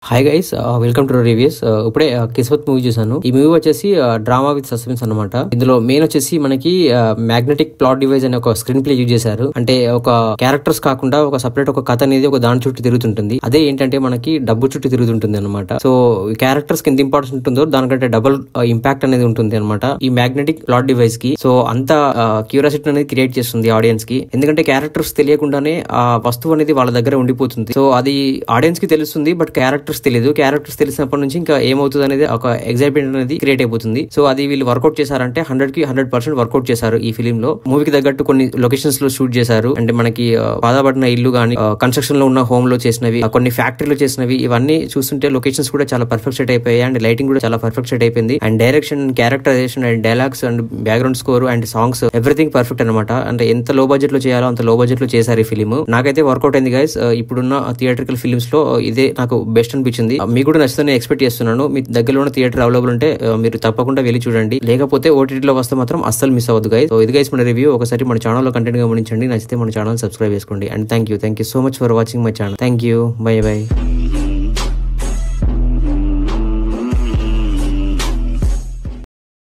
Hi guys, welcome two reviews. ఇప్పుడే కిస్మత్ movie చూసాను. ఈ మూవీ వచ్చేసి డ్రామా విత్ సస్పెన్స్ అనమాట. ఇందులో మెయిన్ వచ్చేసి మనకి మ్యాగ్నెటిక్ ప్లాట్ డివైస్ అనే ఒక స్క్రీన్ ప్లే యూజ్ చేశారు. అంటే ఒక క్యారెక్టర్స్ కాకుండా ఒక సపరేట్ ఒక కథ అనేది ఒక దాని చుట్టూ తిరుగుతుంటుంది. అదే ఏంటంటే మనకి డబ్బు చుట్టూ తిరుగుతుంటుంది అనమాట. సో క్యారెక్టర్స్ కి ఎంత ఇంపార్టెన్స్ ఉంటుందో దానికంటే డబుల్ ఇంపాక్ట్ అనేది ఉంటుంది అనమాట ఈ మ్యాగ్నెటిక్ ప్లాట్ డివైస్ కి. సో అంత క్యూరియాసిటీ అనేది క్రియేట్ చేస్తుంది ఆడియన్స్ కి. ఎందుకంటే క్యారెక్టర్స్ తెలియకుండానే ఆ వస్తువు అనేది వాళ్ళ దగ్గర ఉండిపోతుంది. సో అది ఆడియన్స్ కి తెలుస్తుంది, బట్ క్యారెక్టర్స్ తెలియదు. క్యారెక్టర్స్ తెలిసినప్పటి నుంచి ఇంకా ఏమవుతుంది అనేది ఒక ఎగ్జైట్మెంట్ అనేది క్రియేట్ అయిపోతుంది. సో అది వీళ్ళు వర్కౌట్ చేశారంటే 100% వర్కౌట్ చేశారు. ఈ ఫిలిం లో మూవీకి తగ్గట్టు కొన్ని లొకేషన్స్ లో షూట్ చేశారు. అంటే మనకి బాధపడిన ఇల్లు గానీ, కన్స్ట్రక్షన్ లో ఉన్న హోమ్ లో చేసినవి, కొన్ని ఫ్యాక్టరీలో చేసినవి, ఇవన్నీ చూస్తుంటే లొకేషన్స్ కూడా చాలా పర్ఫెక్ట్ సెట్ అయిపోయాయి. అండ్ లైటింగ్ కూడా చాలా పర్ఫెక్ట్ సెట్ అయిపోయింది. And direction, characterization and dialogues and background score and songs everything perfect అనమాట. అంటే ఎంత లో బడ్జెట్ లో చేయాలో అంత లో బడ్జెట్ లో చేశారు ఈ ఫిలిం. నాకైతే వర్కౌట్ అయింది గైస్. ఇప్పుడున్న థియేట్రికల్ ఫిలిమ్స్ లో ఇదే నాకు బెస్ట్ అనిపించింది. మీకు కూడా నచ్చుతుందని ఎక్స్పెక్ట్ చేస్తున్నాను. మీ దగ్గరలో ఉన్న థియేటర్ అవైలబుల్ ఉంటే మీరు తప్పకుండా వెళ్ళి చూడండి. లేకపోతే ఓటీటీలో వస్తే మాత్రం అస్సలు మిస్ అవ్వదు గైస్. సో ఇది గైస్ మన రివ్యూ. ఒకసారి మన ఛానల్ లో కంటెంట్ గమనించండి. నచ్చితే మన ఛానల్ సబ్స్క్రైబ్ చేసుకోండి. And thank you so much for watching my channel. Thank you. By by.